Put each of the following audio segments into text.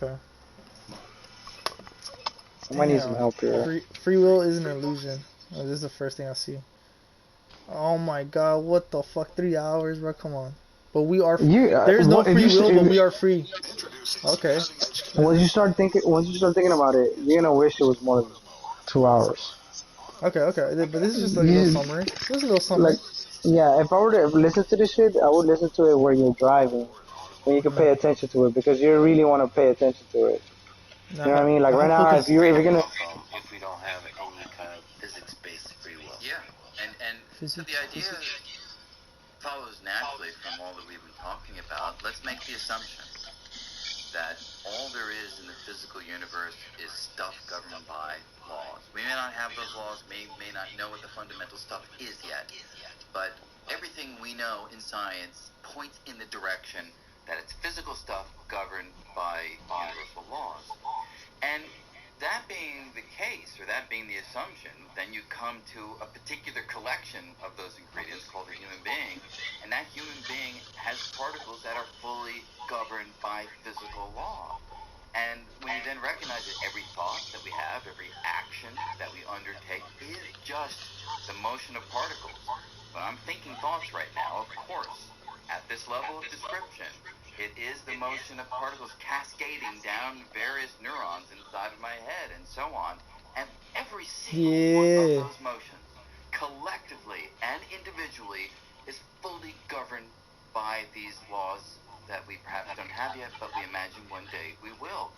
Okay. I might need some help here. Free will is an illusion. Oh, this is the first thing I see. Oh my god, what the fuck? 3 hours, bro. Come on. But we are. There is no free will, but we are free. Okay. Once you start thinking about it, you're gonna wish it was more than 2 hours. Okay, okay. But this is just like a little summary. This is a little summary. Like, yeah, if I were to listen to this shit, I would listen to it where you're driving, when you can pay attention to it, because you really want to pay attention to it. Nah, you know what I mean? Like right now, if you're gonna. If we don't have any kind of physics-based free will. Yeah, and so the idea follows naturally from all that we've been talking about. Let's make the assumption that all there is in the physical universe is stuff governed by laws. We may not have those laws, may not know what the fundamental stuff is yet, but everything we know in science points in the direction that it's physical stuff governed by universal laws. And that being the case, or that being the assumption, then you come to a particular collection of those ingredients called a human being, and that human being has particles that are fully governed by physical law. And when you then recognize that every thought that we have, every action that we undertake is just the motion of particles. When I'm thinking thoughts right now, of course, at this level of description, it is the motion of particles cascading down various neurons inside of my head and so on. And every single one of those motions, collectively and individually, is fully governed by these laws that we perhaps don't have yet, but we imagine one day we will.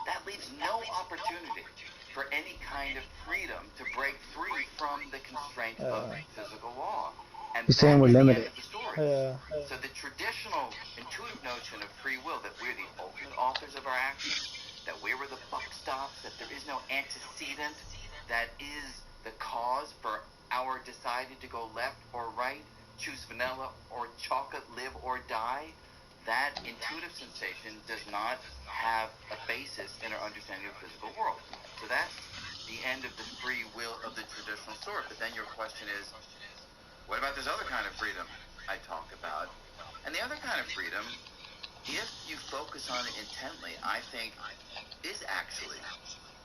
That leaves no opportunity for any kind of freedom to break free from the constraints of physical law. And you're saying we're limited. So the traditional intuitive notion of free will, that we're the ultimate authors of our actions, that we were the buck stops, that there is no antecedent that is the cause for our deciding to go left or right, choose vanilla or chocolate, live or die, that intuitive sensation does not have a basis in our understanding of the physical world. So that's the end of the free will of the traditional sort. But then your question is, what about this other kind of freedom I talk about? And the other kind of freedom, if you focus on it intently, I think is actually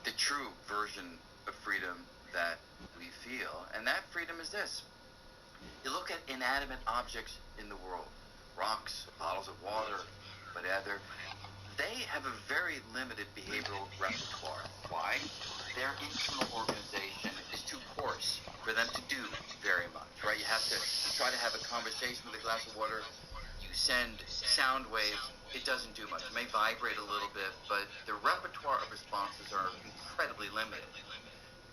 the true version of freedom that we feel. And that freedom is this. You look at inanimate objects in the world, rocks, bottles of water, whatever, they have a very limited behavioral repertoire. Why? Their internal organization is too coarse for them to do very much, right? You have to try to have a conversation with a glass of water. You send sound waves. It doesn't do much. It may vibrate a little bit, but the repertoire of responses are incredibly limited.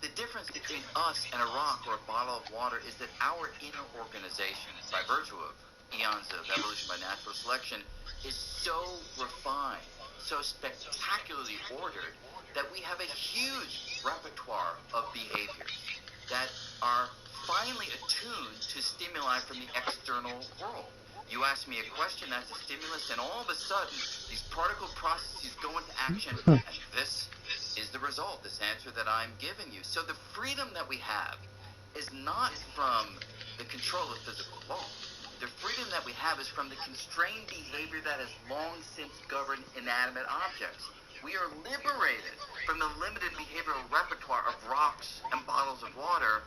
The difference between us and a rock or a bottle of water is that our inner organization, by virtue of eons of evolution by natural selection, is so refined, so spectacularly ordered, that we have a huge repertoire of behaviors that are finely attuned to stimuli from the external world. You ask me a question, that's a stimulus, and all of a sudden, these particle processes go into action, and this is the result, this answer that I'm giving you. So the freedom that we have is not from the control of physical law. The freedom that we have is from the constrained behavior that has long since governed inanimate objects. We are liberated from the limited behavioral repertoire of rocks and bottles of water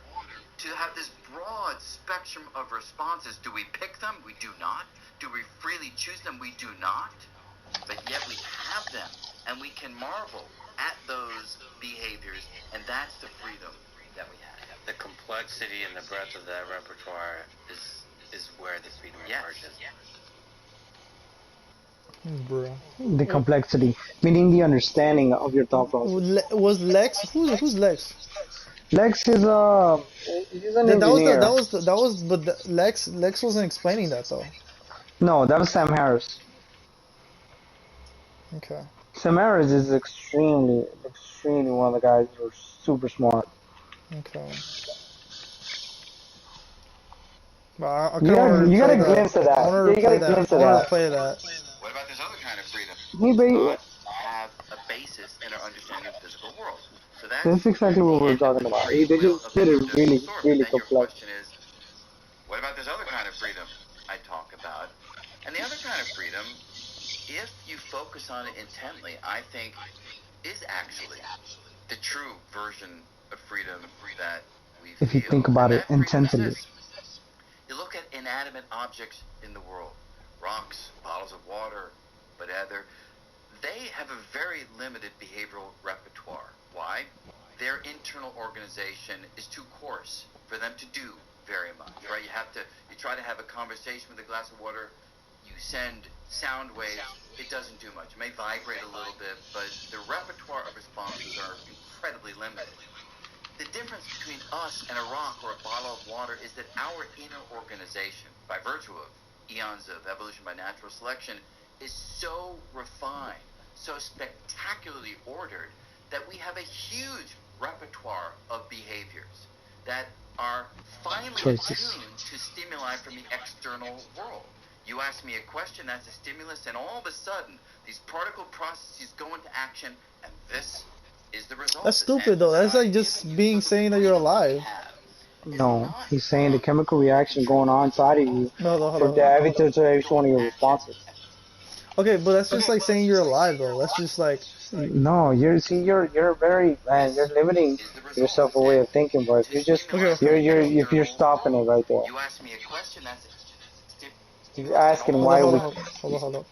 to have this broad spectrum of responses. Do we pick them? We do not. Do we freely choose them? We do not. But yet we have them, and we can marvel at those behaviors, and that's the freedom that we have. The complexity and the breadth of that repertoire is where the freedom emerges. Bro. The complexity, meaning the understanding of your thought process. Was Lex? Who's Lex? Lex is he's an engineer. But Lex wasn't explaining that though. No, that was Sam Harris. Okay. Sam Harris is extremely one of the guys who are super smart. Okay. Well, you got a glimpse of that. I want to play that. What about this other kind of freedom? Have a basis in our understanding of the physical world. So that's exactly what we're talking about. They just did it really complex. Your question is, what about this other kind of freedom I talk about? And the other kind of freedom if you focus on it intently, I think is actually the true version of freedom that we feel. If you think about it intensely. You look at inanimate objects in the world, rocks, bottles of water, whatever, they have a very limited behavioral repertoire. Why? Their internal organization is too coarse for them to do very much, right? You try to have a conversation with a glass of water, you send sound waves, it doesn't do much. It may vibrate a little bit, but the repertoire of responses are incredibly limited. The difference between us and a rock or a bottle of water is that our inner organization, by virtue of eons of evolution by natural selection, is so refined, so spectacularly ordered, that we have a huge repertoire of behaviors that are finely attuned to stimuli from the external world. You ask me a question, that's a stimulus, and all of a sudden, these particle processes go into action, and this is the result. That's stupid though. That's like just saying that you're alive. No, he's saying the chemical reaction going on inside of you hold to on. every one of your responses. Okay, but that's just like saying you're alive though. That's just like. No, you're very man. You're limiting yourself a way of thinking, but if you're stopping it right there. You ask me a question, that's He's asking why we. Hold on.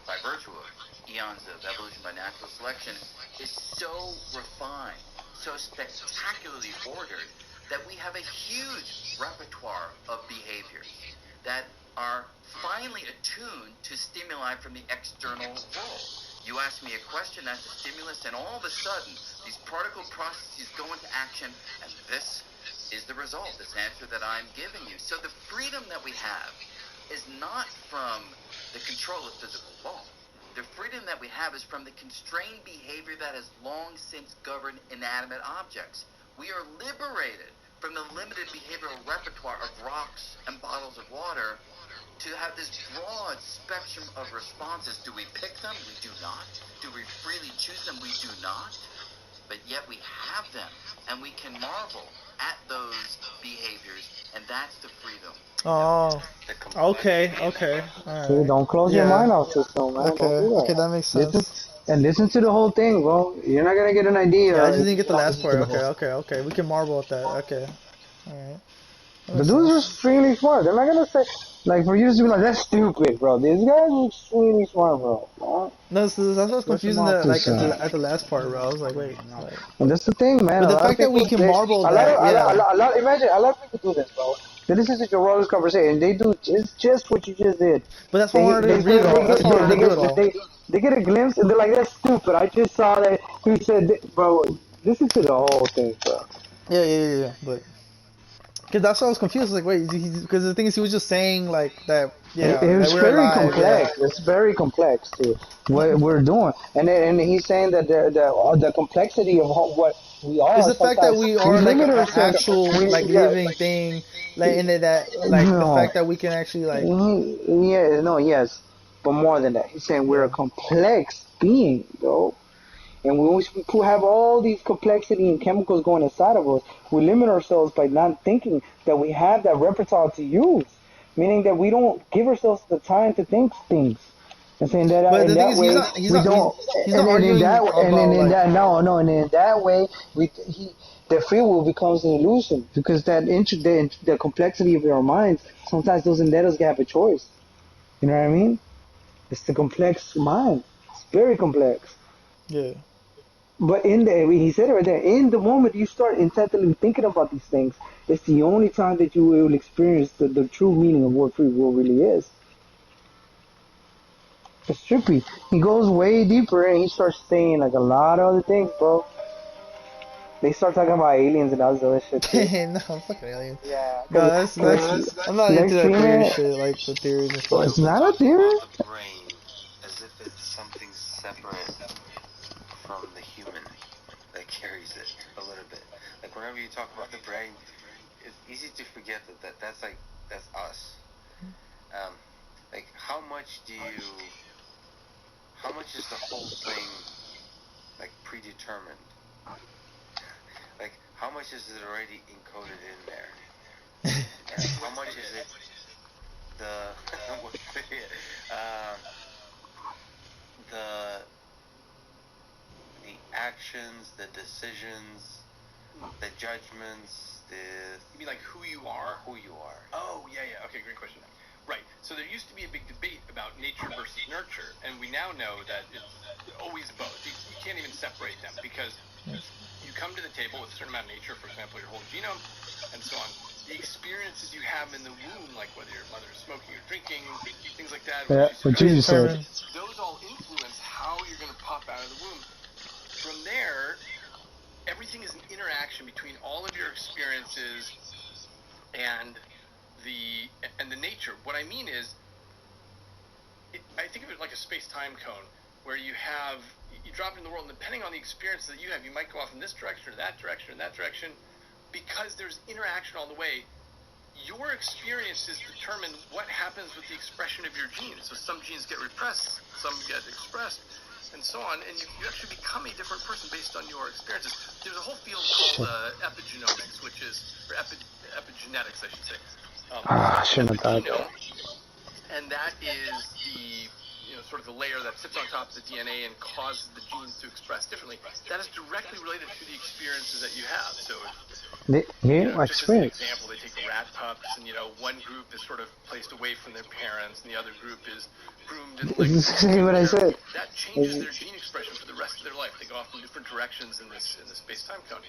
By virtue of eons of evolution by natural selection, is so refined, so spectacularly ordered, that we have a huge repertoire of behaviors that are finely attuned to stimuli from the external world. You ask me a question, that's a stimulus, and all of a sudden, these particle processes go into action, and this is the result, this answer that I'm giving you. So the freedom that we have is not from the control of physical law. The freedom that we have is from the constrained behavior that has long since governed inanimate objects. We are liberated from the limited behavioral repertoire of rocks and bottles of water to have this broad spectrum of responses. Do we pick them? We do not. Do we freely choose them? We do not. But yet we have them, and we can marvel at those behaviors, and that's the freedom. Oh, okay. All See, right. don't close your mind off to so, man. Okay, Don't do that. okay, that makes sense. Listen to the whole thing, bro. You're not gonna get an idea. Yeah, I just didn't get the last part. Okay. We can marvel at that. Okay. Alright. The dudes are extremely smart. They're not gonna say, like, for you to be like, that's stupid, bro. These guys are extremely smart, bro. No, so that's what was confusing that, like, at the last part, bro. I was like, wait. Like, and that's the thing, man. but the fact that we can marvel that, imagine, a lot of people do this, bro. They listen to Joe Rogan's conversation, they do just what you just did. But that's why I wanted to read it all. That's why I wanted to do it all. They get a glimpse, and they're like, that's stupid. I just saw that. He said, bro, listen to the whole thing, bro. Yeah. But because that's why I was confused. Like, wait, because the thing is, he was just saying like that. Yeah, it was very complex. Yeah. It's very complex to what we're doing, and he's saying that the complexity of what we are. Is the fact that we are like an actual living thing, like in that the fact that we can actually like. Yes, but more than that, he's saying we're a complex being, bro. And we have all these complexity and chemicals going inside of us. We limit ourselves by not thinking that we have that repertoire to use, meaning that we don't give ourselves the time to think things. And saying that in that way we don't. And in that way the free will becomes an illusion, because the complexity of our minds sometimes doesn't let us have a choice. You know what I mean? It's the complex mind. It's very complex. Yeah. But he said it right there, in the moment you start intently thinking about these things, it's the only time that you will experience the true meaning of what free will really is. It's trippy. He goes way deeper and he starts saying like a lot of other things, bro. They start talking about aliens and all this other shit too. No, fucking aliens. Yeah. No, that's I'm not into that theory shit, like the theories and stuff. It's not a theory. The brain, as if it's something separate from the human that carries it a little bit. Like whenever you talk about the brain, it's easy to forget that's us. Like how much is the whole thing like predetermined? Like how much is it already encoded in there? And how much is it the actions, the decisions, the judgments, You mean like who you are? Who you are. Oh, yeah. Okay, great question. Right. So there used to be a big debate about nature versus nurture, and we now know that it's always both. You can't even separate them because you come to the table with a certain amount of nature, for example, your whole genome, and so on. The experiences you have in the womb, like whether your mother is smoking or drinking, things like that, Yeah, what Jesus said. those all influence how you're going to pop out of the womb. From there, everything is an interaction between all of your experiences and the nature. What I mean is, I think of it like a space-time cone, where you drop into the world, and depending on the experiences that you have, you might go off in this direction or that direction or that direction, because there's interaction all the way. Your experiences determine what happens with the expression of your genes. So some genes get repressed, some get expressed, and so on, and you actually become a different person based on your experiences. There's a whole field called epigenomics, or epigenetics, I should say. Epigenome, and that is the sort of the layer that sits on top of the DNA and causes the genes to express differently. That is directly related to the experiences that you have. So, just as an example, they take rat pups, and one group is sort of placed away from their parents, and the other group is groomed and licked. Exactly what I said. That changes their gene expression for the rest of their life. They go off in different directions in this space-time cone.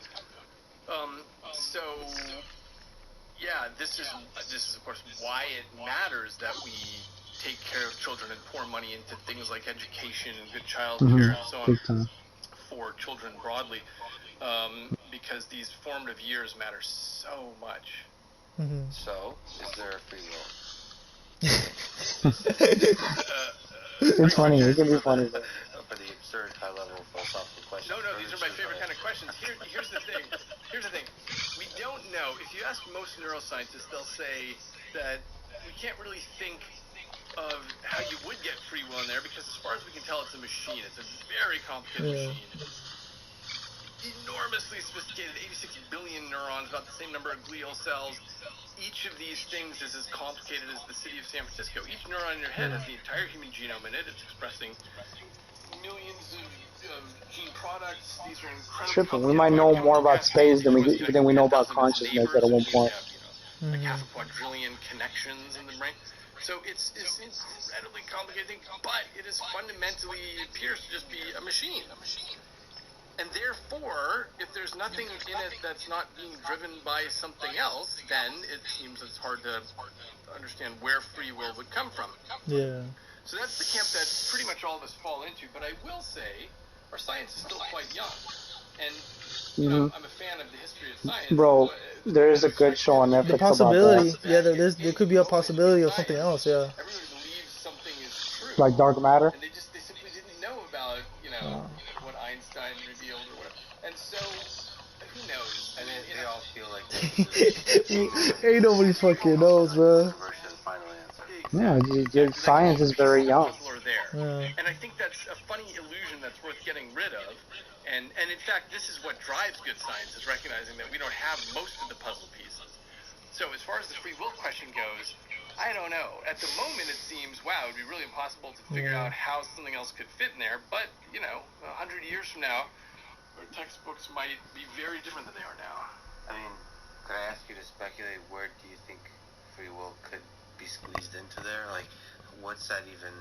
So, yeah, this is of course why it matters that we take care of children and pour money into things like education and good child care and so on for children broadly, because these formative years matter so much. So, is there a free will? It's funny. It can be funny. For the absurd, high-level philosophical questions. No, these are my favorite kind of questions. Here's the thing. We don't know. If you ask most neuroscientists, they'll say that we can't really think of how you would get free will in there, because as far as we can tell, it's a machine. It's a very complicated machine. Enormously sophisticated, 86 billion neurons, about the same number of glial cells. Each of these things is as complicated as the city of San Francisco. Each neuron in your head has the entire human genome in it. It's expressing millions of gene products. These are incredible. We might know more about space than we know about consciousness at one point. Like half a quadrillion connections in the brain. So it's incredibly complicated thing, but it is fundamentally appears to just be a machine. And therefore, if there's nothing in it that's not being driven by something else, then it seems it's hard to understand where free will would come from. Yeah. So that's the camp that pretty much all of us fall into. But I will say, our science is still quite young. And I'm a fan of the history of science. Bro, there is a good show on Netflix the possibility, about that. there could be a possibility of something else, yeah. Everybody believes something is true. Like dark matter? And they simply didn't know about, what Einstein revealed or whatever. And so, who knows? I mean, they all feel like ain't nobody fucking knows, bro. Yeah, science is very young. And I think that's a funny illusion that's worth getting rid of. And in fact, this is what drives good science, is recognizing that we don't have most of the puzzle pieces. So as far as the free will question goes, I don't know. At the moment, it seems, wow, it would be really impossible to figure out how something else could fit in there. But, 100 years from now, our textbooks might be very different than they are now. I mean, could I ask you to speculate, where do you think free will could be squeezed into there? Like, what's that even...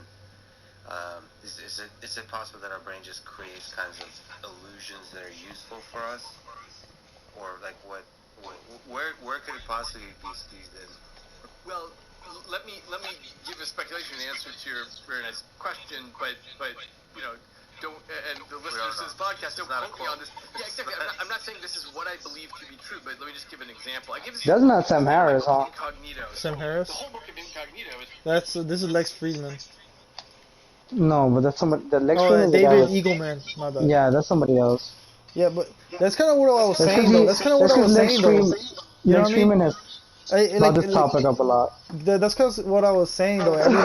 Is it possible that our brain just creates kinds of illusions that are useful for us, or like where could it possibly be squeezed in? Well, let me give a speculation and answer to your very nice question, but don't, and the listeners to this podcast don't quote me on this. Yeah, exactly. I'm not saying this is what I believe to be true, but let me just give an example. Doesn't that Sam Harris, huh? Incognito. Sam Harris? The whole book of Incognito is... This is Lex Friedman. No, but that's somebody. The Lex Friedman is David Eagleman. My bad. Yeah, that's somebody else. Yeah, but that's kind of what I was saying, though. That's kind of what I was saying, though. Lex Friedman has brought this topic up a lot. That's because what I was saying, though. Every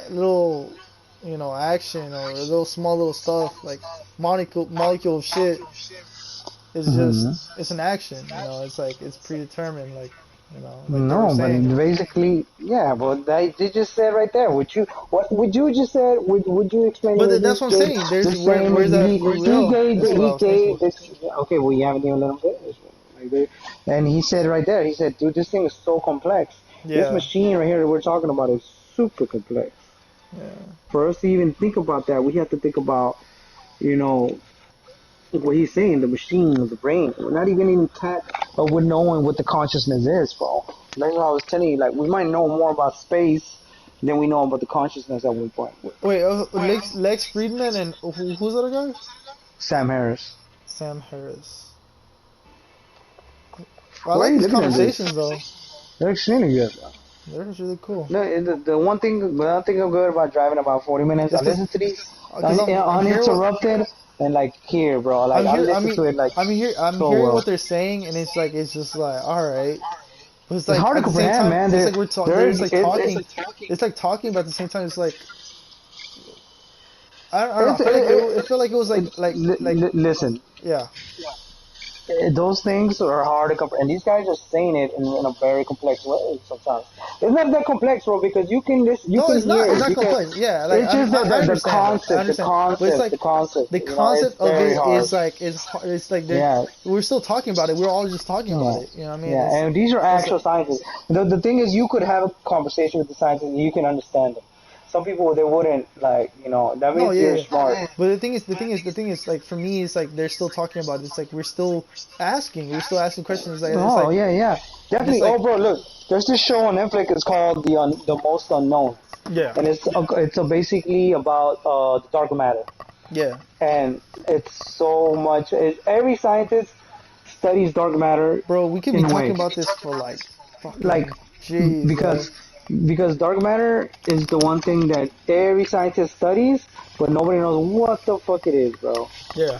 little, action or little small little stuff like molecule of shit is just it's an action. It's like it's predetermined. Like You know, like they were No, but saying. basically, yeah. But they just said right there. What would you just said? Would you explain to But me? that's what I'm saying. The There's same. where's that free will? That's what I He was thinking. gave this. Okay, well, you haven't even let him finish. And he said right there. He said, "Dude, this thing is so complex. This Yeah, machine right here that we're talking about is super complex. yeah. For us to even think about that, we have to think about, you know, what he's saying, the machine, the brain. We're not even in with knowing what the consciousness is, bro. That's what I was telling you. Like, we might know more about space than we know about the consciousness at one point. Wait, Lex Friedman and who's the other guy? Sam Harris. Sam Harris. I Why are like you these looking at this? conversations though. They're extremely good, bro. They're really cool. The one thing I'm good about driving about 40 minutes, I It's listen to these cause I'm here. uninterrupted and like here, bro. Like I'm I here. I listen mean, to it like I'm so hearing well. what they're saying, and it's just like, all right. But it's It's like hard to at the same comprehend, time, man. it's like they're just like talking. It's It's like talking, but at the same time, it's like I don't know. I feel like it felt like it was like listen. yeah. Those things are hard to comprehend. And these guys are saying it in a very complex way sometimes. It's not that complex, bro, because you No, can it's hear not. It's it. not You can. complex. Yeah, like It's just I the understand it. I concept, understand. But it's like the concept. the You know, it's concept of very it hard. is like it's like Yeah, we're still talking about it. We're all just talking about yeah, it. You know what I mean? yeah. And these are It's actual scientists. The thing is, you could have a conversation with the scientists and you can understand them. Some people they wouldn't like. You know, that no, means yeah, you're yeah. smart. But the thing is, like for me, it's like they're still talking about it. It's like we're still asking questions. Like Oh yeah, yeah, and it's definitely. Oh, like bro, look, there's this show on Netflix. It's called the Most Unknown, yeah, and it's basically about the dark matter, yeah, and it's so much. Every scientist studies dark matter bro. We could be in a talking way, about this for like like fucking jeez, bro. because dark matter is the one thing that every scientist studies, but nobody knows what the fuck it is, bro. Yeah.